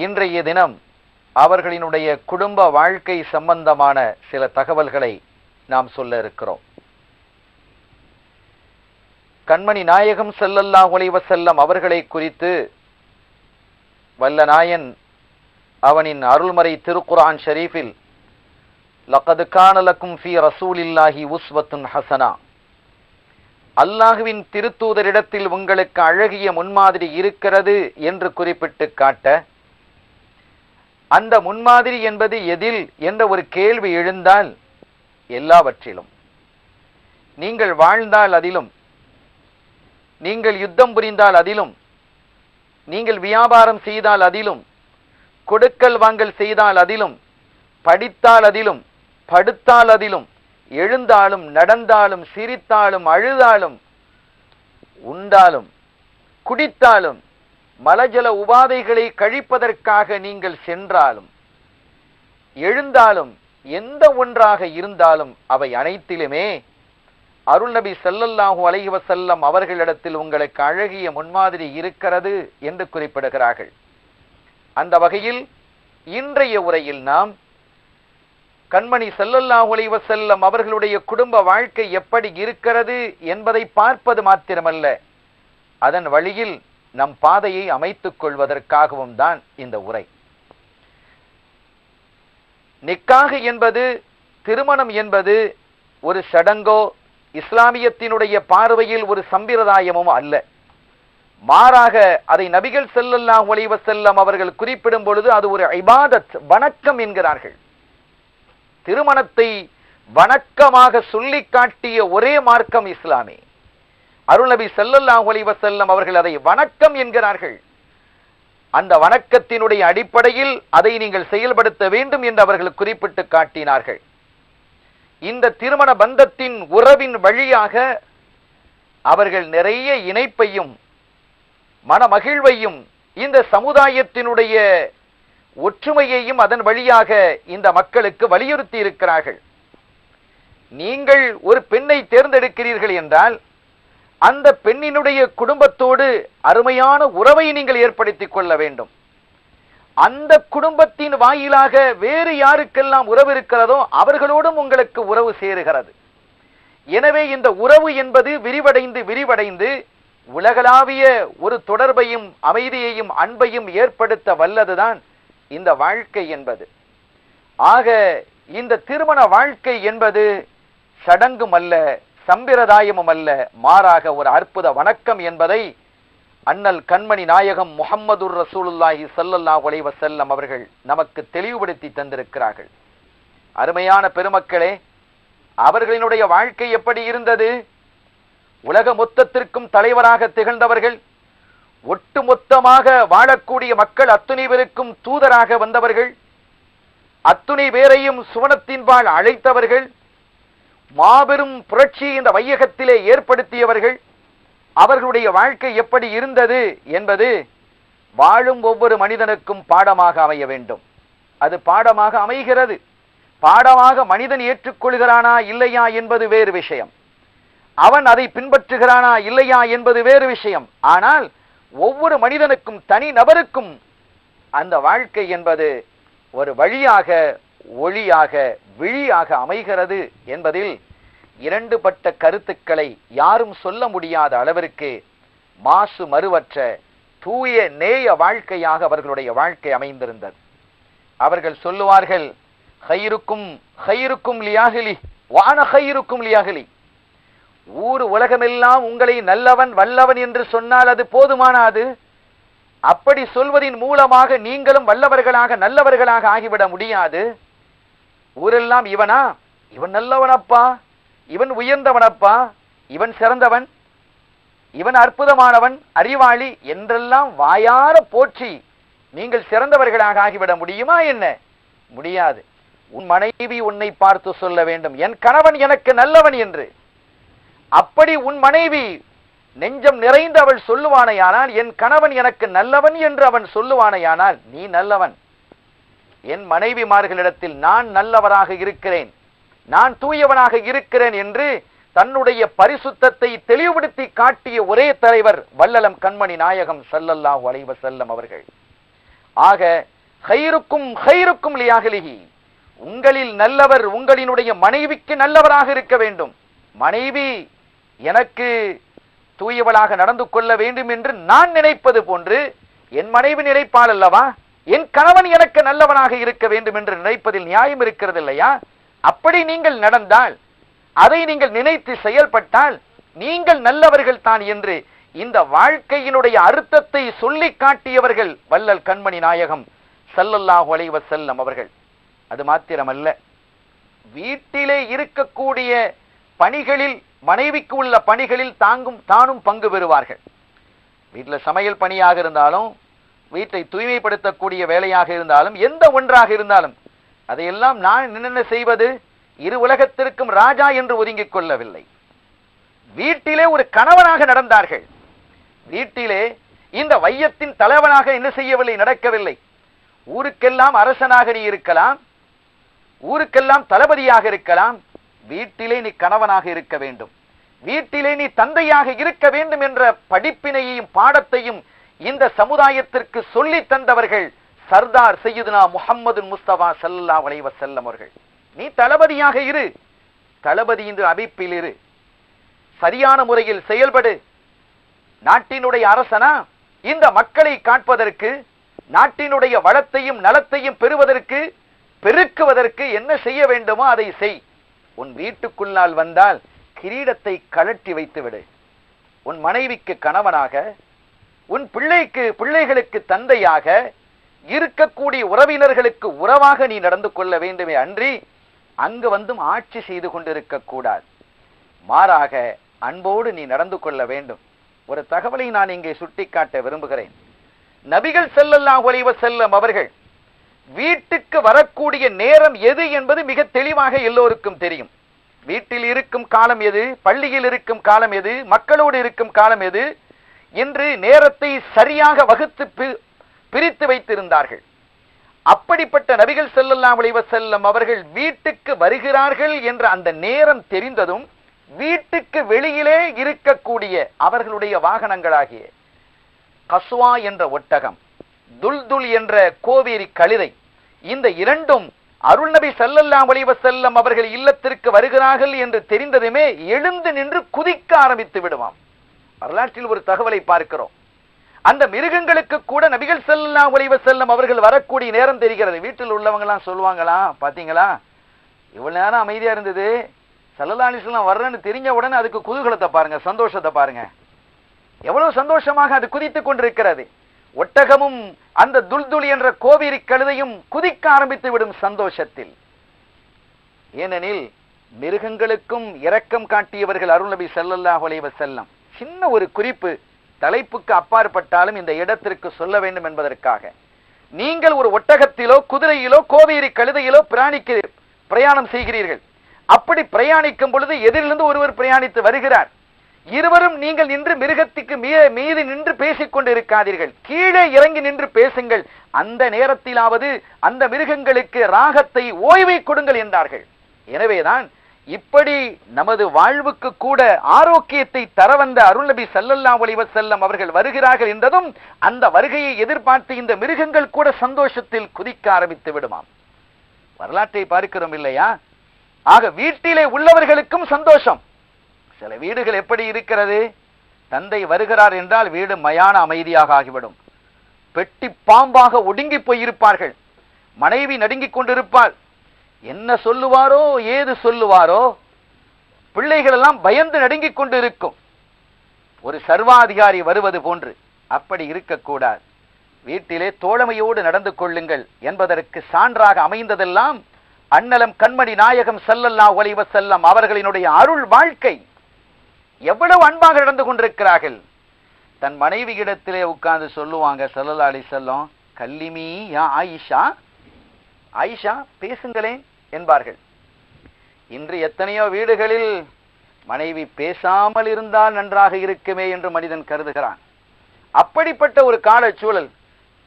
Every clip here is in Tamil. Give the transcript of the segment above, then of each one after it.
இன்றைய தினம் அவர்களினுடைய குடும்ப வாழ்க்கை சம்பந்தமான சில தகவல்களை நாம் சொல்ல இருக்கிறோம். கண்மணி நாயகம் ஸல்லல்லாஹு அலைஹி வஸல்லம் அவர்களை குறித்து வல்ல நாயன் அவனின் அருள்மறை திருக்குர்ஆன் ஷரீஃபில் லகத் கான லக்கும் ஃபீ ரசூலில்லாஹி உஸ்வத்துன் ஹஸனா, அல்லாஹ்வின் திருத்தூதரிடத்தில் உங்களுக்கு அழகிய முன்மாதிரி இருக்கிறது என்று குறிப்பிட்டு காட்ட, அந்த முன்மாதிரி என்பது எதில் என்ற ஒரு கேள்வி எழுந்தால், எல்லாவற்றிலும் நீங்கள் வாழ்ந்தால் அதிலும், நீங்கள் யுத்தம் புரிந்தால் அதிலும், நீங்கள் வியாபாரம் செய்தால் அதிலும், கொடுக்கல் வாங்கல் செய்தால் அதிலும், படித்தால் அதிலும், படுத்தால் அதிலும், எழுந்தாலும் நடந்தாலும் சிரித்தாலும் அழுதாலும் உண்டாலும் குடித்தாலும் மலஜல உபாதைகளை கழிப்பதற்காக நீங்கள் சென்றாலும் எழுந்தாலும் எந்த ஒன்றாக இருந்தாலும் அவை அனைத்திலுமே அருள் நபி ஸல்லல்லாஹு அலைஹி வஸல்லம் அவர்களிடத்தில் உங்களுக்கு அழகிய முன்மாதிரி இருக்கிறது என்று குறிப்பிடுகிறார்கள். அந்த வகையில் இன்றைய உரையில் நாம் கண்மணி ஸல்லல்லாஹு அலைஹி வஸல்லம் அவர்களுடைய குடும்ப வாழ்க்கை எப்படி இருக்கிறது என்பதை பார்ப்பது மாத்திரமல்ல, அதன் வழியில் நம் பாதையை அமைத்துக் கொள்வதற்காகவும் தான் இந்த உரை. நிக்காஹ் என்பது, திருமணம் என்பது ஒரு சடங்கோ இஸ்லாமியத்தினுடைய பார்வையில் ஒரு சம்பிரதாயமும் அல்ல. மாறாக அதை நபிகள் ஸல்லல்லாஹு அலைஹி வஸல்லம் அவர்கள் குறிப்பிடும் பொழுது அது ஒரு இபாதத், வணக்கம் என்கிறார்கள். திருமணத்தை வணக்கமாக சொல்லி காட்டிய ஒரே மார்க்கம் இஸ்லாமே. அருள் நபி ஸல்லல்லாஹு அலைஹி வஸல்லம் அவர்கள் அதை வணக்கம் என்கிறார்கள். அந்த வணக்கத்தினுடைய அடிப்படையில் அதை நீங்கள் செயல்படுத்த வேண்டும் என்று அவர்கள் குறிப்பிட்டு காட்டினார்கள். இந்த திருமண பந்தத்தின் உறவின் வழியாக அவர்கள் நிறைய இணைப்பையும் மனமகிழ்வையும் இந்த சமுதாயத்தினுடைய ஒற்றுமையையும் அதன் வழியாக இந்த மக்களுக்கு வலியுறுத்தி இருக்கிறார்கள். நீங்கள் ஒரு பெண்ணை தேர்ந்தெடுக்கிறீர்கள் என்றால் அந்த பெண்ணினுடைய குடும்பத்தோடு அருமையான உறவை நீங்கள் ஏற்படுத்திக் கொள்ள வேண்டும். அந்த குடும்பத்தின் வாயிலாக வேறு யாருக்கெல்லாம் உறவு இருக்கிறதோ அவர்களோடும் உங்களுக்கு உறவு சேருகிறது. எனவே இந்த உறவு என்பது விரிவடைந்து உலகளாவிய ஒரு தொடர்பையும் அமைதியையும் அன்பையும் ஏற்படுத்த வல்லதுதான் இந்த வாழ்க்கை என்பது. ஆக இந்த திருமண வாழ்க்கை என்பது சடங்கும் அல்ல, சம்பிரதாயமும் அல்ல, மாறாக ஒரு அற்புத வணக்கம் என்பதை அண்ணல் கண்மணி நாயகம் முஹம்மதுர் ரசூலுல்லாஹி ஸல்லல்லாஹு அலைஹி வஸல்லம் அவர்கள் நமக்கு தெளிவுபடுத்தி தந்திருக்கிறார்கள். அருமையான பெருமக்களே, அவர்களினுடைய வாழ்க்கை எப்படி இருந்தது? உலக மொத்தத்திற்கும் தலைவராக திகழ்ந்தவர்கள், ஒட்டுமொத்தமாக வாழக்கூடிய மக்கள் அத்துணை பேருக்கும் தூதராக வந்தவர்கள், அத்துணை பேரையும் சுவனத்தின்பால் அழைத்தவர்கள், மாபெரும் புரட்சி இந்த வையகத்திலே ஏற்படுத்தியவர்கள். அவர்களுடைய வாழ்க்கை எப்படி இருந்தது என்பது வாழும் ஒவ்வொரு மனிதனுக்கும் பாடமாக அமைய வேண்டும். அது பாடமாக அமைகிறது. பாடமாக மனிதன் ஏற்றுக்கொள்கிறானா இல்லையா என்பது வேறு விஷயம். அவன் அதை பின்பற்றுகிறானா இல்லையா என்பது வேறு விஷயம். ஆனால் ஒவ்வொரு மனிதனுக்கும், தனி நபருக்கும் அந்த வாழ்க்கை என்பது ஒரு வழியாக, ஒளியாக, விழியாக அமைகிறது என்பதில் இரண்டுபட்ட கருத்துக்களை யாரும் சொல்ல முடியாத அளவிற்கு மாசு மறுவற்ற தூய நேய வாழ்க்கையாக அவர்களுடைய வாழ்க்கை அமைந்திருந்தது. அவர்கள் சொல்லுவார்கள், ஹைருக்கும் ஹைருக்கும் லியாஹிலி வான ஹைருக்கும் லியாஹிலி. ஊர் உலகமெல்லாம் உங்களை நல்லவன் வல்லவன் என்று சொன்னால் அது போதுமானாது. அப்படி சொல்வதின் மூலமாக நீங்களும் வல்லவர்களாக நல்லவர்களாக ஆகிவிட முடியாது. ஊரெல்லாம் இவனா, இவன் நல்லவனப்பா, இவன் உயர்ந்தவனப்பா, இவன் சிறந்தவன், இவன் அற்புதமானவன், அறிவாளி என்றெல்லாம் வாயார போற்றி நீங்கள் சிறந்தவர்களாக ஆகிவிட முடியுமா என்ன? முடியாது. உன் மனைவி உன்னை பார்த்து சொல்ல வேண்டும், என் கணவன் எனக்கு நல்லவன் என்று. அப்படி உன் மனைவி நெஞ்சம் நிறைந்து அவள் சொல்லுவானையானால், என் கணவன் எனக்கு நல்லவன் என்று அவன் சொல்லுவானையானால் நீ நல்லவன். என் மனைவிமார்களிடத்தில் நான் நல்லவராக இருக்கிறேன், நான் தூயவனாக இருக்கிறேன் என்று தன்னுடைய பரிசுத்தத்தை தெளிவுபடுத்தி காட்டிய ஒரே தலைவர் வல்லலம் கண்மணி நாயகம் ஸல்லல்லாஹு அலைஹி வஸல்லம் அவர்கள். ஆக கைருக்கும் கைருக்கும் லியாஹ்லிஹி, உங்களில் நல்லவர் உங்களினுடைய மனைவிக்கு நல்லவராக இருக்க வேண்டும். மனைவி எனக்கு தூயவளாக நடந்து கொள்ள வேண்டும் என்று நான் நினைப்பது போன்று என் மனைவி நினைப்பாள் அல்லவா? என் கணவன் எனக்கு நல்லவனாக இருக்க வேண்டும் என்று நினைப்பதில் நியாயம் இருக்கிறது இல்லையா? அப்படி நீங்கள் நடந்தால், அதை நீங்கள் நினைத்து செயல்பட்டால் நீங்கள் நல்லவர்கள் தான் என்று இந்த வாழ்க்கையினுடைய அர்த்தத்தை சொல்லி காட்டியவர்கள் வள்ளல் கண்மணி நாயகம் ஸல்லல்லாஹு அலைஹி வஸல்லம் அவர்கள். அது மாத்திரமல்ல, வீட்டிலே இருக்கக்கூடிய பணிகளில், மனைவிக்கு உள்ள பணிகளில் தானும் பங்கு பெறுவார்கள். வீட்டில் சமையல் பணியாக இருந்தாலும், வீட்டை தூய்மைப்படுத்தக்கூடிய வேலையாக இருந்தாலும், எந்த ஒன்றாக இருந்தாலும் அதையெல்லாம் நான் என்ன செய்வது? இரு உலகத்திற்கும் ராஜா என்று ஒதுங்கிக் கொள்ளவில்லை. வீட்டிலே ஒரு கணவனாக நடந்தார்கள். வீட்டிலே இந்த வையத்தின் தலைவனாக என்ன செய்யவில்லை, நடக்கவில்லை. ஊருக்கெல்லாம் அரசனாக நீ இருக்கலாம், ஊருக்கெல்லாம் தளபதியாக இருக்கலாம், வீட்டிலே நீ கணவனாக இருக்க வேண்டும், வீட்டிலே நீ தந்தையாக இருக்க வேண்டும் என்ற படிப்பினையையும் பாடத்தையும் இந்த சமுதாயத்திற்கு சொல்லி தந்தவர்கள் சர்தார் சையதுனா முஹம்மது முஸ்தபா ஸல்லல்லாஹு அலைஹி வஸல்லம் அவர்கள். நீ தளபதியாக இரு, தளபதி என்று அமைப்பில் இரு, சரியான முறையில் செயல்படு. நாட்டினுடைய அரசனா இந்த மக்களை காட்பதற்கு, நாட்டினுடைய வளத்தையும் நலத்தையும் பெறுவதற்கு, பெருக்குவதற்கு என்ன செய்ய வேண்டுமோ அதை செய். உன் வீட்டுக்குள்ளால் வந்தால் கிரீடத்தை கழற்றி வைத்து விடு. உன் மனைவிக்கு கணவனாக, உன் பிள்ளைகளுக்கு தந்தையாக, இருக்கக்கூடிய உறவினர்களுக்கு உறவாக நீ நடந்து கொள்ள வேண்டுமே அன்றி அங்கு வந்தும் ஆட்சி செய்து கொண்டிருக்க கூடாது. மாறாக அன்போடு நீ நடந்து கொள்ள வேண்டும். ஒரு தகவலை நான் இங்கே சுட்டிக்காட்ட விரும்புகிறேன். நபிகள் ஸல்லல்லாஹு அலைஹி வஸல்லம் அவர்கள் வீட்டுக்கு வரக்கூடிய நேரம் எது என்பது மிக தெளிவாக எல்லோருக்கும் தெரியும். வீட்டில் இருக்கும் காலம் எது, பள்ளியில் இருக்கும் காலம் எது, மக்களோடு இருக்கும் காலம் எது என்று நேரத்தை சரியாக வகுத்து பிரித்து வைத்திருந்தார்கள். அப்படிப்பட்ட நபிகள் ஸல்லல்லாஹு அலைஹி வஸல்லம் அவர்கள் வீட்டுக்கு வருகிறார்கள் என்ற அந்த நேரம் தெரிந்ததும் வீட்டுக்கு வெளியிலே இருக்கக்கூடிய அவர்களுடைய வாகனங்களாகிய கஸ்வா என்ற ஒட்டகம், துல்துல் என்ற கோவேரி கழுதை, இந்த இரண்டும் அருள் நபி ஸல்லல்லாஹு அலைஹி வஸல்லம் அவர்கள் இல்லத்திற்கு வருகிறார்கள் என்று தெரிந்ததுமே எழுந்து நின்று குதிக்க ஆரம்பித்து விடுவாம். வரலாற்றில் ஒரு தகவலை பார்க்கிறோம். அந்த மிருகங்களுக்கு கூட நபிகள் ஸல்லல்லாஹு அலைஹி வஸல்லம் அவர்கள் வரக்கூடிய நேரம் தெரிகிறது. வீட்டில் உள்ளவங்க எல்லாம் சொல்லுவாங்களா, பாத்தீங்களா இவ்வளவு நேரம் அமைதியா இருந்தது, ஸல்லல்லாஹு அலைஹி வஸல்லம் வர்றேன்னு தெரிஞ்ச உடனே அதுக்கு குதூகலத்தை பாருங்க, சந்தோஷத்தை பாருங்க, எவ்வளவு சந்தோஷமாக அது குதித்துக் கொண்டிருக்கிறது. ஒட்டகமும் அந்த துல்துல் என்ற கோவேரி கழுதையும் குதிக்க ஆரம்பித்து விடும் சந்தோஷத்தில். ஏனெனில் மிருகங்களுக்கும் இரக்கம் காட்டியவர்கள் அருள் நபி ஸல்லல்லாஹு அலைஹி வஸல்லம். சின்ன ஒரு குறிப்பு, தலைப்புக்கு அப்பாற்பட்டாலும் இந்த இடத்திற்கு சொல்ல வேண்டும் என்பதற்காக. நீங்கள் ஒரு ஒட்டகத்திலோ குதிரையிலோ கோவேரி கழுதையிலோ பிரயாணம் செய்கிறீர்கள். அப்படி பிரயாணிக்கும் பொழுது எதிரிலிருந்து ஒருவர் பிரயாணித்து வருகிறார். இருவரும் நீங்கள் நின்று மிருகத்துக்கு மீது நின்று பேசிக் கொண்டு இருக்காதீர்கள், கீழே இறங்கி நின்று பேசுங்கள். அந்த நேரத்திலாவது அந்த மிருகங்களுக்கு ராகத்தை, ஓய்வை கொடுங்கள் என்றார்கள். எனவேதான் இப்படி நமது வாழ்வுக்கு கூட ஆரோக்கியத்தை தர வந்த அருள் நபி ஸல்லல்லாஹு அலைஹி வஸல்லம் அவர்கள் வருகிறார்கள் என்றதும் அந்த வருகையை எதிர்பார்த்து இந்த மிருகங்கள் கூட சந்தோஷத்தில் குதிக்க ஆரம்பித்து விடுமாம். வரலாற்றை பார்க்கிறோம் இல்லையா? ஆக வீட்டிலே உள்ளவர்களுக்கும் சந்தோஷம். சில வீடுகள் எப்படி இருக்கிறது, தந்தை வருகிறார் என்றால் வீடு மயான அமைதியாக ஆகிவிடும். பெட்டி பாம்பாக ஒடுங்கி போயிருப்பார்கள். மனைவி நடுங்கிக் கொண்டிருப்பாள். என்ன சொல்லுவாரோ, ஏது சொல்லுவாரோ, பிள்ளைகள் எல்லாம் பயந்து நடுங்கிக் கொண்டு இருக்கும். ஒரு சர்வாதிகாரி வருவது போன்று. அப்படி இருக்கக்கூடாது. வீட்டிலே தோழமையோடு நடந்து கொள்ளுங்கள் என்பதற்கு சான்றாக அமைந்ததெல்லாம் அன்னலம் கண்மணி நாயகம் ஸல்லல்லாஹு அலைஹி வஸல்லம் அவர்களினுடைய அருள் வாழ்க்கை. எவ்வளவு அன்பாக நடந்து கொண்டிருக்கிறார்கள். தன் மனைவியிடத்திலே உட்கார்ந்து சொல்லுவாங்க ஸல்லல்லாஹு அலைஹி வஸல்லம், கல்லிமி யா ஆயிஷா, ஆயிஷா பேசுங்களேன் என்பார்கள். இன்று எத்தனையோ வீடுகளில் மனைவி பேசாமல் இருந்தால் நன்றாக இருக்குமே என்று மனிதன் கருதுகிறான். அப்படிப்பட்ட ஒரு கால சூழல்.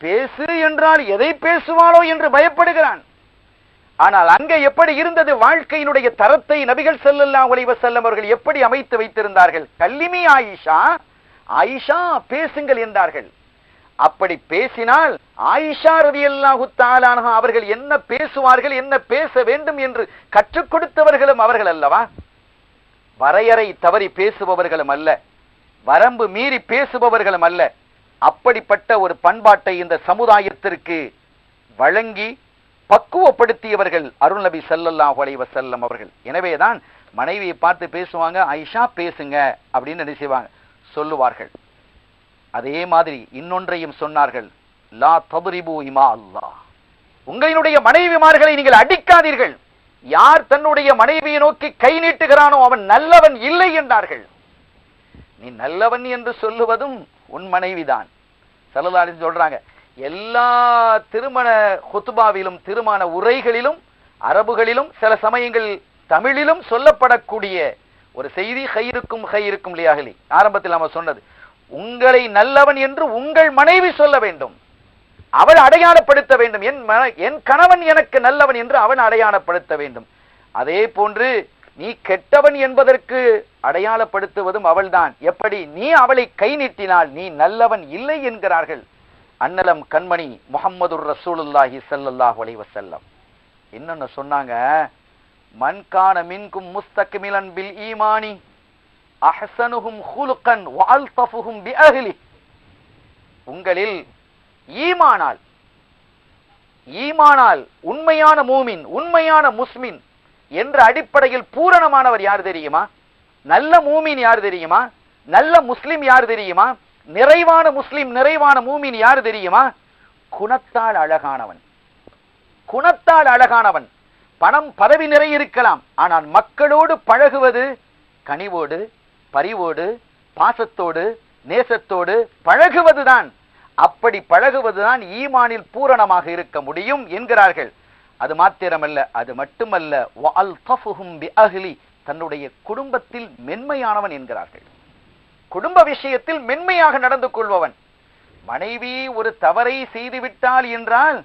பேசு என்றால் எதை பேசுவாளோ என்று பயப்படுகிறான். ஆனால் அங்கே எப்படி இருந்தது வாழ்க்கையினுடைய தரத்தை நபிகள் ஸல்லல்லாஹு அலைஹி வஸல்லம் அவர்கள் எப்படி அமைத்து வைத்திருந்தார்கள். கல்லிமி ஆயிஷா, ஆயிஷா பேசுங்கள் என்றார்கள். அப்படி பேசினால் ஆயிஷா ரலியல்லாஹு தஆலா அன்ஹா அவர்கள் என்ன பேசுவார்கள், என்ன பேச வேண்டும் என்று கற்றுக் கொடுத்தவர்களும் அவர்கள் அல்லவா? வரையறை தவறி பேசுபவர்களும் அல்ல, வரம்பு மீறி பேசுபவர்களும் அல்ல. அப்படிப்பட்ட ஒரு பண்பாட்டை இந்த சமுதாயத்திற்கு வழங்கி பக்குவப்படுத்தியவர்கள் அருள் நபி ஸல்லல்லாஹு அலைஹி வஸல்லம் அவர்கள். எனவேதான் மனைவியை பார்த்து பேசுவாங்க, ஆயிஷா பேசுங்க அப்படின்னு என்ன செய்வாங்க, சொல்லுவார்கள். அதே மாதிரி இன்னொன்றையும் சொன்னார்கள், லா தத்ரிபு இமா அல்லாஹ், உங்களினுடைய மனைவிமார்களை நீங்கள் அடிக்காதீர்கள். யார் தன்னுடைய மனைவியை நோக்கி கை நீட்டுகிறானோ அவன் நல்லவன் இல்லை என்றார்கள். நீ நல்லவன் என்று சொல்லுவதும் உன் மனைவிதான். ஸல்லல்லாஹு அலைஹி சொல்றாங்க, எல்லா திருமண குத்பாவிலும் திருமண உரைகளிலும் அரபுகளிலும் சில சமயங்கள் தமிழிலும் சொல்லப்படக்கூடிய ஒரு செய்தி, ஹைருக்கும் ஹைருக்கும் லியாஹ்லி, ஆரம்பத்தில் நாம சொன்னது, உங்களை நல்லவன் என்று உங்கள் மனைவி சொல்ல வேண்டும், அவள் அடையாளப்படுத்த வேண்டும். என் கணவன் எனக்கு நல்லவன் என்று அவன் அடையாளப்படுத்த வேண்டும். அதே போன்று நீ கெட்டவன் என்பதற்கு அடையாளப்படுத்துவதும் அவள்தான். எப்படி? நீ அவளை கை நீட்டினால் நீ நல்லவன் இல்லை என்கிறார்கள் அன்னலம் கண்மணி முஹம்மதுர் ரசூலுல்லாஹி ஸல்லல்லாஹு அலைஹி வஸல்லம். இன்னொன்னு சொன்னாங்க, மன் கான மின்கும் முஸ்தக்மிலன் பில் ஈமானி அஹ்ஸனுஹும் குலுகன் வ அல்தஃபுஹும் பி அஹ்லி, உங்களில் ஈமானால் உண்மையான மூமின், உண்மையான முஸ்லிம் என்ற அடிப்படையில் பூரணமானவர் யார் தெரியுமா? நல்ல மூமின் யார் தெரியுமா? நல்ல முஸ்லிம் யார் தெரியுமா? நிறைவான முஸ்லிம், நிறைவான மூமின் யார் தெரியுமா? குணத்தால் அழகானவன். குணத்தால் அழகானவன். பணம் பதவி நிறைய இருக்கலாம், ஆனால் மக்களோடு பழகுவது கனிவோடு, பரிவோடு, பாசத்தோடு, நேசத்தோடு பழகுவதுதான். அப்படி பழகுவதுதான் ஈமானில் பூரணமாக இருக்க முடியும் என்கிறார்கள். அது மாத்திரமல்ல, அது மட்டுமல்ல, வஅல்தஃபுஹும் பிஅஹ்லி, தன்னுடைய குடும்பத்தில் மென்மையானவன் என்கிறார்கள். குடும்ப விஷயத்தில் மென்மையாக நடந்து கொள்பவன். மனைவி ஒரு தவறை செய்துவிட்டால் என்றால்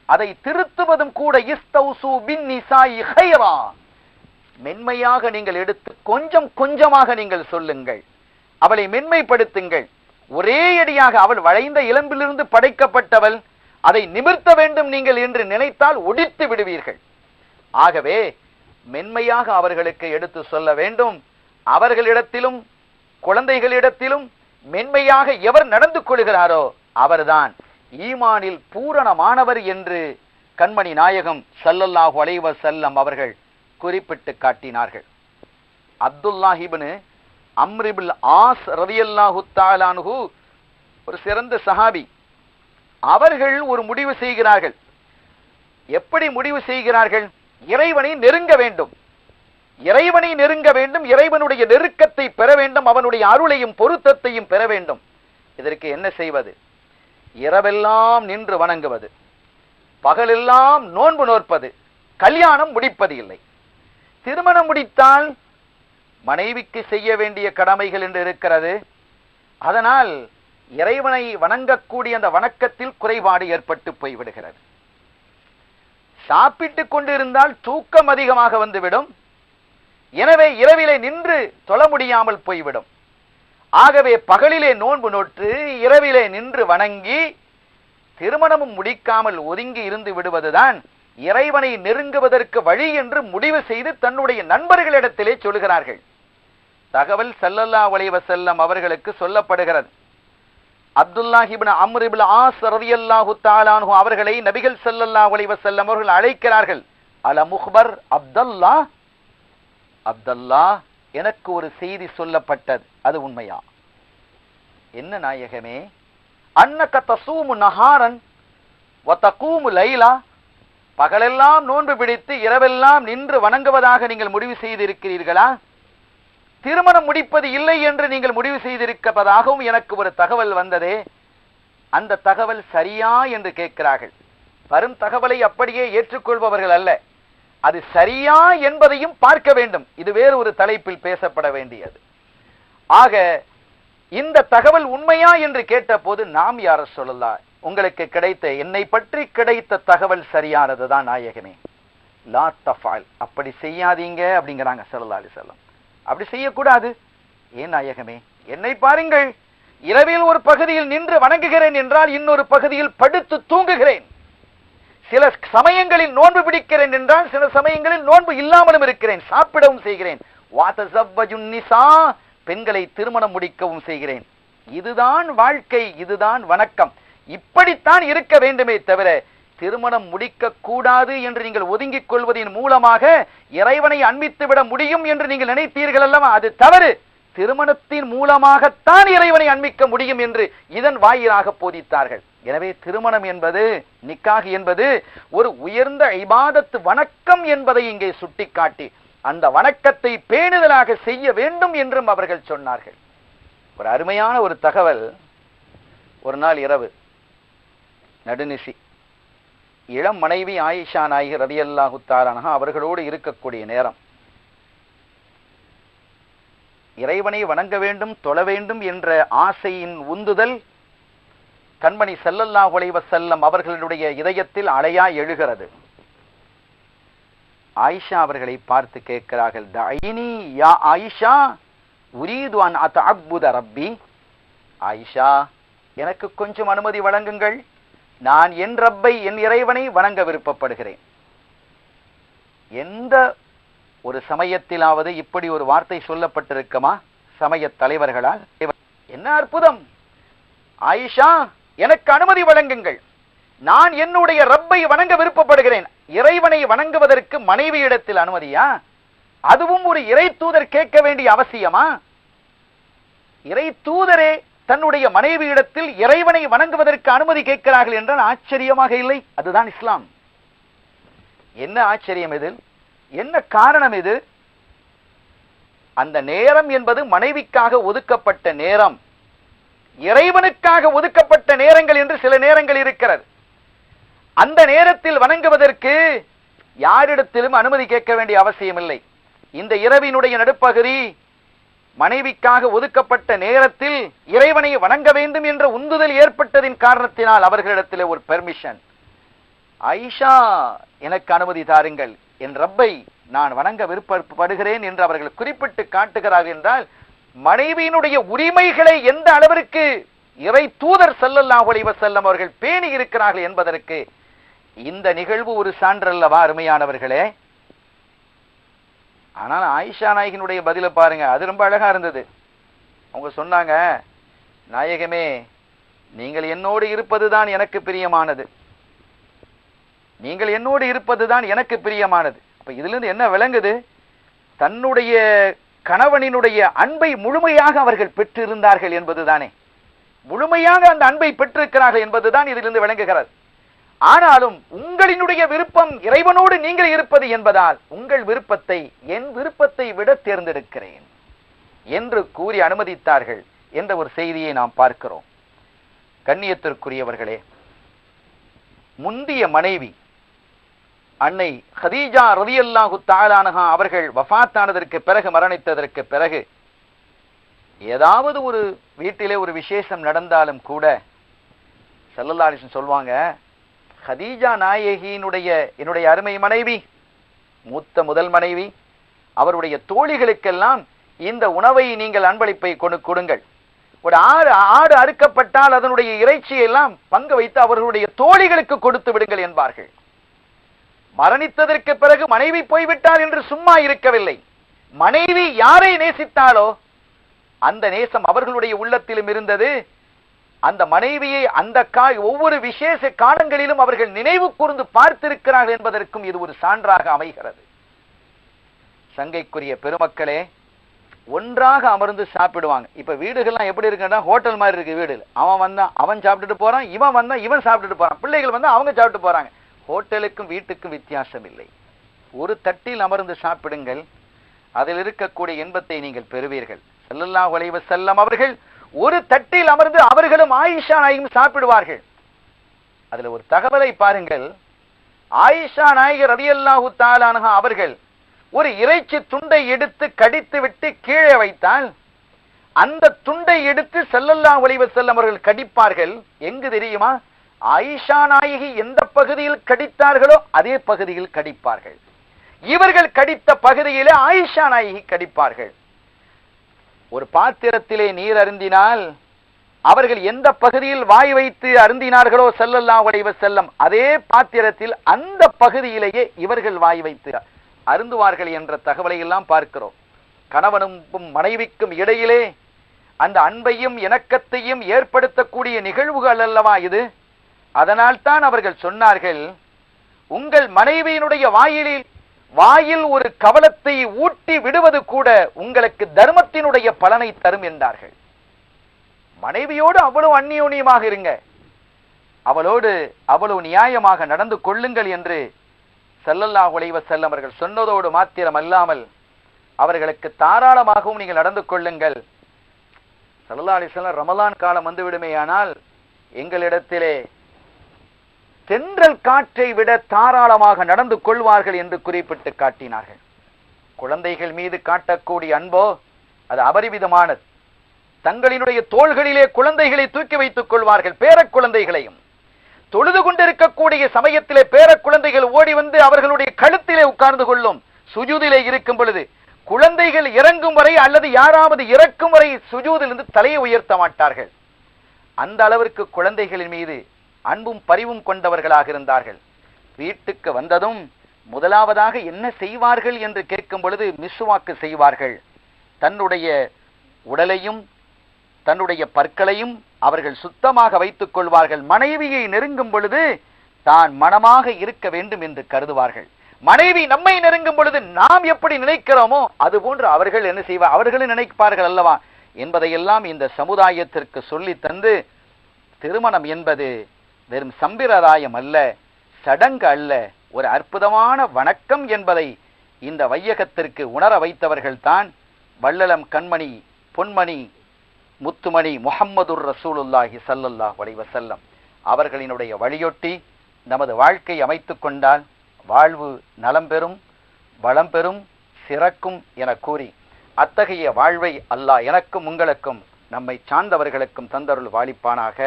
அதை திருத்துவதும் கூட இஸ்தௌசு பின் நிசாஇ கைரா, மென்மையாக நீங்கள் எடுத்து கொஞ்சம் கொஞ்சமாக நீங்கள் சொல்லுங்கள், அவளை மென்மைப்படுத்துங்கள். ஒரே அடியாக அவள் வளைந்த இளம்பிலிருந்து படைக்கப்பட்டவள், அதை நிமிர்த்த வேண்டும் நீங்கள் என்று நினைத்தால் ஒடித்து விடுவீர்கள். ஆகவே மென்மையாக அவர்களுக்கு எடுத்து சொல்ல வேண்டும். அவர்களிடத்திலும் குழந்தைகளிடத்திலும் மென்மையாக எவர் நடந்து கொள்கிறாரோ அவர்தான் ஈமானில் பூரணமானவர் என்று கண்மணி நாயகம் ஸல்லல்லாஹு அலைஹி வஸல்லம் அவர்கள் குறிப்பிட்டு காட்டினார்கள். அப்துல்லாஹ் இப்னு அம்ர் இப்னு ஆஸ் ரலியல்லாஹு தஆலா அன்ஹு ஒரு சிறந்த சஹாபி. அவர்கள் ஒரு முடிவு செய்கிறார்கள். எப்படி முடிவு செய்கிறார்கள்? இறைவனை நெருங்க வேண்டும், இறைவனை நெருங்க வேண்டும், இறைவனுடைய நெருக்கத்தை பெற வேண்டும், அவனுடைய அருளையும் பொருத்தத்தையும் பெற வேண்டும். இதற்கு என்ன செய்வது? இரவெல்லாம் நின்று வணங்குவது, பகலெல்லாம் நோன்பு நோற்பது, கல்யாணம் முடிப்பது இல்லை. திருமணம் முடித்தால் மனைவிக்கு செய்ய வேண்டிய கடமைகள் என்று இருக்கிறது. அதனால் இறைவனை வணங்கக்கூடிய அந்த வணக்கத்தில் குறைபாடு ஏற்பட்டு போய்விடுகிறது. சாப்பிட்டுக் கொண்டிருந்தால் தூக்கம் அதிகமாக வந்துவிடும். எனவே இரவிலே நின்று தொழ முடியாமல் போய்விடும். ஆகவே பகலிலே நோன்பு நோற்று இரவிலே நின்று வணங்கி திருமணமும் முடிக்காமல் ஒதுங்கி இருந்து விடுவதுதான் இறைவனை நெருங்குவதற்கு வழி என்று முடிவு செய்து தன்னுடைய நண்பர்களிடத்திலே சொல்கிறார்கள். தகவல் ஸல்லல்லாஹு அலைஹி வஸல்லம் அவர்களுக்கு சொல்லப்படுகிறது. அப்துல்லாஹ் இப்னு அம்ர் இப்னு ஆஸ் ரலியல்லாஹு தஆலா அன்ஹு அவர்களை நபிகள் ஸல்லல்லாஹு அலைஹி வஸல்லம் அவர்கள் அழைக்கிறார்கள். அல முஹ்பர் அப்துல்லாஹ், அப்துல்லாஹ், எனக்கு ஒரு செய்தி சொல்லப்பட்டது, அது உண்மையா? என்ன நாயகமே? அன்னக தஸூமு நஹாரன் வ தகூமு லைலா, பகலெல்லாம் நோன்பு பிடித்து இரவெல்லாம் நின்று வணங்குவதாக நீங்கள் முடிவு செய்திருக்கிறீர்களா? திருமணம் முடிப்பது இல்லை என்று நீங்கள் முடிவு செய்திருப்பதாகவும் எனக்கு ஒரு தகவல் வந்ததே, அந்த தகவல் சரியா என்று கேட்கிறார்கள். வரும் தகவலை அப்படியே ஏற்றுக்கொள்பவர்கள் அல்ல, அது சரியா என்பதையும் பார்க்க வேண்டும். இது வேறு ஒரு தலைப்பில் பேசப்பட வேண்டியது. ஆக இந்த தகவல் உண்மையா என்று கேட்டபோது, நாம் யா ரசூலல்லாஹ், உங்களுக்கு கிடைத்த, என்னை பற்றி கிடைத்த தகவல் சரியானதுதான் நாயகமே. லா தஃஅல், அப்படி செய்யாதீங்க அப்படிங்கிறாங்க ஸல்லல்லாஹு அலைஹி வஸல்லம். அப்படி செய்யக்கூடாது. ஏன் நாயகமே? என்னை பாருங்கள், இரவில் ஒரு பகுதியில் நின்று வணங்குகிறேன் என்றால் இன்னொரு பகுதியில் படுத்து தூங்குகிறேன். சில சமயங்களில் நோன்பு பிடிக்கிறேன் என்றால் சில சமயங்களில் நோன்பு இல்லாமலும் இருக்கிறேன். சாப்பிடவும் செய்கிறேன். பெண்களை திருமணம் முடிக்கவும் செய்கிறேன். இதுதான் வாழ்க்கை, இதுதான் வணக்கம். இப்படித்தான் இருக்க வேண்டுமே தவிர திருமணம் முடிக்க கூடாது என்று நீங்கள் ஒதுங்கிக் கொள்வதன் மூலமாக இறைவனை அன்பித்து விட முடியும் என்று நீங்கள் நினைத்தீர்கள் அல்லவா? அது தவறு. திருமணத்தின் மூலமாகத்தான் இறைவனை அன்பிக்க முடியும் என்று இதன் வாயிலாக போதித்தார்கள். எனவே திருமணம் என்பது, நிக்காஹ் என்பது ஒரு உயர்ந்த இபாதத் வணக்கம் என்பதை இங்கே சுட்டிக்காட்டி அந்த வணக்கத்தை பேணுதலாக செய்ய வேண்டும் என்றும் அவர்கள் சொன்னார்கள். ஒரு அருமையான ஒரு தகவல். ஒரு நாள் இரவு நடுநிசி, இளம் மனைவி ஆயிஷா நாயகி ரலியல்லாஹு தஆலா அன்ஹா அவர்களோடு இருக்கக்கூடிய நேரம், இறைவனை வணங்க வேண்டும், தொழ வேண்டும் என்ற ஆசையின் உந்துதல் கண்மணி ஸல்லல்லாஹு அலைஹி வஸல்லம் அவர்களுடைய இதயத்தில் அலையா எழுகிறது. ஆயிஷா அவர்களை பார்த்து கேட்கிறார்கள், தஐனி யா ஆயிஷா உரீது அன் அத்தஅப்புத ரப்பி. ஆயிஷா, எனக்கு கொஞ்சம் அனுமதி வழங்குங்கள், நான் என் ரப்பை, என் இறைவனை வணங்க விருப்பப்படுகிறேன். எந்த ஒரு சமயத்திலாவது இப்படி ஒரு வார்த்தை சொல்லப்பட்டிருக்குமா சமய தலைவர்களால்? என்ன அற்புதம்! ஆயிஷா, எனக்கு அனுமதி வழங்குங்கள், நான் என்னுடைய ரப்பை வணங்க விருப்பப்படுகிறேன். இறைவனை வணங்குவதற்கு மனைவியிடத்தில் அனுமதியா? அதுவும் ஒரு இறை தூதர் கேட்க வேண்டிய அவசியமா? இறை தூதரே தன்னுடைய மனைவியிடத்தில் இறைவனை வணங்குவதற்கு அனுமதி கேட்கிறார்கள் என்றால் ஆச்சரியமாக இல்லை? அதுதான் இஸ்லாம். என்ன ஆச்சரியம் இது? என்ன காரணம் இது? அந்த நேரம் என்பது மனைவிக்காக ஒதுக்கப்பட்ட நேரம், இறைவனுக்காக ஒதுக்கப்பட்ட நேரங்கள் என்று சில நேரங்கள் இருக்கிறது. அந்த நேரத்தில் வணங்குவதற்கு யாரிடத்திலும் அனுமதி கேட்க வேண்டிய அவசியம் இல்லை. இந்த இரவினுடைய நடுப்பகுதி மனைவிக்காக ஒதுக்கப்பட்ட நேரத்தில் இறைவனை வணங்க வேண்டும் என்ற உந்துதல் ஏற்பட்டதின் காரணத்தினால் அவர்களிடத்தில் ஒரு பெர்மிஷன். ஆயிஷா, எனக்கு அனுமதி தாருங்கள், என் ரப்பை நான் வணங்க விருப்பப்படுகிறேன் என்று அவர்கள் குறிப்பிட்டு காட்டுகிறார்கள் என்றால் மனைவியினுடைய உரிமைகளை எந்த அளவிற்கு இறை தூதர் ஸல்லல்லாஹு அலைஹி வஸல்லம் அவர்கள் பேணி இருக்கிறார்கள் என்பதற்கு இந்த நிகழ்வு ஒரு சான்றல்லவா அருமையானவர்களே? ஆனால் ஆயிஷா நாயகினுடைய பதில பாருங்க, அது ரொம்ப அழகா இருந்தது. அவங்க சொன்னாங்க, நாயகமே, நீங்கள் என்னோடு இருப்பதுதான் எனக்கு பிரியமானது, நீங்கள் என்னோடு இருப்பதுதான் எனக்கு பிரியமானது. அப்ப இதுல இருந்து என்ன விளங்குது? தன்னுடைய கணவனினுடைய அன்பை முழுமையாக அவர்கள் பெற்றிருந்தார்கள் என்பதுதானே, முழுமையாக அந்த அன்பை பெற்றிருக்கிறார்கள் என்பதுதான் இதிலிருந்து விளங்குகிறது. ஆனாலும் உங்களினுடைய விருப்பம் இறைவனோடு நீங்கள் இருப்பது என்பதால் உங்கள் விருப்பத்தை என் விருப்பத்தை விட தேர்ந்தெடுக்கிறேன் என்று கூறி அனுமதித்தார்கள் என்ற ஒரு செய்தியை நாம் பார்க்கிறோம். கண்ணியத்திற்குரியவர்களே, முந்திய மனைவி அன்னை ஹதீஜா ரலியல்லாஹு தஆலா அன்ஹா அவர்கள் வஃபாத்தானதற்கு பிறகு, மரணித்ததற்கு பிறகு, ஏதாவது ஒரு வீட்டிலே ஒரு விசேஷம் நடந்தாலும் கூட ஸல்லல்லாஹு அலைஹி வஸல்லம் சொல்வாங்க, ஹதீஜா நாயகியினுடைய என்னுடைய அருமை மனைவி, மூத்த முதல் மனைவி, அவருடைய தோழிகளுக்கெல்லாம் இந்த உணவை நீங்கள் அன்பளிப்பை கொடுங்கள். ஒரு ஆடு அறுக்கப்பட்டால் அதனுடைய இறைச்சியை எல்லாம் பங்கு வைத்து அவர்களுடைய தோழிகளுக்கு கொடுத்து விடுங்கள் என்பார்கள். மரணித்ததற்கு பிறகு மனைவி போய்விட்டார் என்று சும்மா இருக்கவில்லை. மனைவி யாரை நேசித்தாலோ அந்த நேசம் அவர்களுடைய உள்ளத்திலும் இருந்தது. அந்த மனைவியை அந்த ஒவ்வொரு விசேஷ காலங்களிலும் அவர்கள் நினைவு கூர்ந்து பார்த்திருக்கிறார்கள் என்பதற்கும் இது ஒரு சான்றாக அமைகிறது. சங்கைக்குரிய பெருமக்களே, ஒன்றாக அமர்ந்து சாப்பிடுவாங்க. இப்ப வீடுகள்லாம் எப்படி இருக்குன்னா ஹோட்டல் மாதிரி இருக்கு. வீடு அவன் வந்தா அவன் சாப்பிட்டுட்டு போறான், இவன் வந்தா இவன் சாப்பிட்டுட்டு போறான், பிள்ளைகள் வந்தா அவங்க சாப்பிட்டு போறாங்க. ஹோட்டலுக்கும் வீட்டுக்கும் வித்தியாசம் இல்லை. ஒரு தட்டில் அமர்ந்து சாப்பிடுங்கள், அதில் இருக்கக்கூடிய இன்பத்தை நீங்கள் பெறுவீர்கள். ஸல்லல்லாஹு அலைஹி வஸல்லம் அவர்கள் ஒரு தட்டில் அமர்ந்து அவர்களும் ஆயிஷா நாயகியும் சாப்பிடுவார்கள். அதுல ஒரு தகவலை பாருங்கள். ஆயிஷா நாயகி ரலியல்லாஹு தஆலா அன்ஹா அவர்கள் ஒரு இறைச்சி துண்டை எடுத்து கடித்து விட்டு கீழே வைத்தால் அந்த துண்டை எடுத்து ஸல்லல்லாஹு அலைஹி வஸல்லம் அவர்கள் கடிப்பார்கள். எங்கு தெரியுமா? ஆயிஷா நாயகி எந்த பகுதியில் கடித்தார்களோ அதே பகுதியில் கடிப்பார்கள். இவர்கள் கடித்த பகுதியிலே ஆயிஷா நாயகி கடிப்பார்கள். ஒரு பாத்திரத்திலே நீர் அருந்தினால் அவர்கள் எந்த பகுதியில் வாய் வைத்து அருந்தினார்களோ ஸல்லல்லாஹு அலைஹி வஸல்லம், அதே பாத்திரத்தில் அந்த பகுதியிலேயே இவர்கள் வாய் வைத்து அருந்துவார்கள் என்ற தகவலை எல்லாம் பார்க்கிறோம். கணவனுக்கும் மனைவிக்கும் இடையிலே அந்த அன்பையும் இணக்கத்தையும் ஏற்படுத்தக்கூடிய நிகழ்வுகள் அல்லவா இது? அதனால் தான் அவர்கள் சொன்னார்கள், உங்கள் மனைவியினுடைய வாயில் ஒரு கவலத்தை ஊட்டி விடுவது கூட உங்களுக்கு தர்மத்தினுடைய பலனை தரும் என்றார்கள். மனைவியோடு அவ்வளவு அந்நியோன்யமாக இருங்க, அவளோடு அவ்வளவு நியாயமாக நடந்து கொள்ளுங்கள் என்று ஸல்லல்லாஹு அலைஹி வஸல்லம் அவர்கள் சொன்னதோடு மாத்திரம் அல்லாமல் அவர்களுக்கு தாராளமாகவும் நீங்கள் நடந்து கொள்ளுங்கள். ஸல்லல்லாஹு அலைஹி வஸல்லம் ரமலான் காலம் வந்துவிடுமேயானால் எங்களிடத்திலே தென்றல் காற்றை விட தாராளமாக நடந்து கொள்வார்கள் என்று குறிப்பிட்டு காட்டினார்கள். குழந்தைகள் மீது காட்டக்கூடிய அன்போ அது அபரிவிதமானது. தங்களினுடைய தோள்களிலே குழந்தைகளை தூக்கி வைத்துக் கொள்வார்கள், பேர குழந்தைகளையும். தொழுது கொண்டிருக்கக்கூடிய சமயத்திலே பேர குழந்தைகள் ஓடி வந்து அவர்களுடைய கழுத்திலே உட்கார்ந்து கொள்ளும். சுஜூதிலே இருக்கும் பொழுது குழந்தைகள் இறங்கும் வரை அல்லது யாராவது இறக்கும் வரை சுஜூதிலிருந்து தலையை உயர்த்த மாட்டார்கள். அந்த அளவிற்கு குழந்தைகளின் மீது அன்பும் பரிவும் கொண்டவர்களாக இருந்தார்கள். வீட்டுக்கு வந்ததும் முதலாவதாக என்ன செய்வார்கள் என்று கேட்கும் பொழுது மிஸ்வாக்கு செய்வார்கள். தன்னுடைய உடலையும் தன்னுடைய பற்களையும் அவர்கள் சுத்தமாக வைத்துக் கொள்வார்கள். மனைவியை நெருங்கும் பொழுது தான் மனமாக இருக்க வேண்டும் என்று கருதுவார்கள். மனைவி நம்மை நெருங்கும் பொழுது நாம் எப்படி நினைக்கிறோமோ அது போன்று அவர்கள் என்ன செய்வார், அவர்களும் நினைப்பார்கள் அல்லவா என்பதையெல்லாம் இந்த சமுதாயத்திற்கு சொல்லி தந்து, திருமணம் என்பது வெறும் சம்பிரதாயம் அல்ல, சடங்கு அல்ல, ஒரு அற்புதமான வணக்கம் என்பதை இந்த வையகத்திற்கு உணர வைத்தவர்கள் தான் வள்ளலம் கண்மணி பொன்மணி முத்துமணி முஹம்மதுர் ரசூலுல்லாஹி ஸல்லல்லாஹு அலைஹி வஸல்லம் அவர்களினுடைய வழியொட்டி நமது வாழ்க்கை அமைத்துக் கொண்டால் வாழ்வு நலம் பெறும், வளம் பெறும், சிறக்கும் என கூறி, அத்தகைய வாழ்வை அல்லாஹ் எனக்கும் உங்களுக்கும் நம்மை சார்ந்தவர்களுக்கும் தந்தருள் வாழிப்பானாக.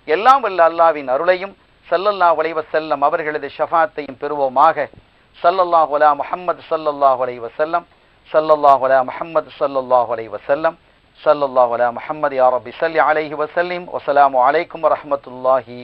எல்லாம் வல்ல அல்லாஹ்வின் அருளையும் ஸல்லல்லாஹு அலைஹி வஸல்லம் அவர்களது ஷஃபாத்தையும் பெறுவோமாக. ஸல்லல்லாஹு அலா முஹம்மது ஸல்லல்லாஹு அலைஹி வஸல்லம், ஸல்லல்லாஹு அலா முஹம்மது ஸல்லல்லாஹு அலைஹி வஸல்லம், ஸல்லல்லாஹு அலா முஹம்மது யா ரப்பி ஸல்லி அலைஹி வஸல்லிம். வஸ்ஸலாமு அலைக்கும் வரஹ்மத்துல்லாஹி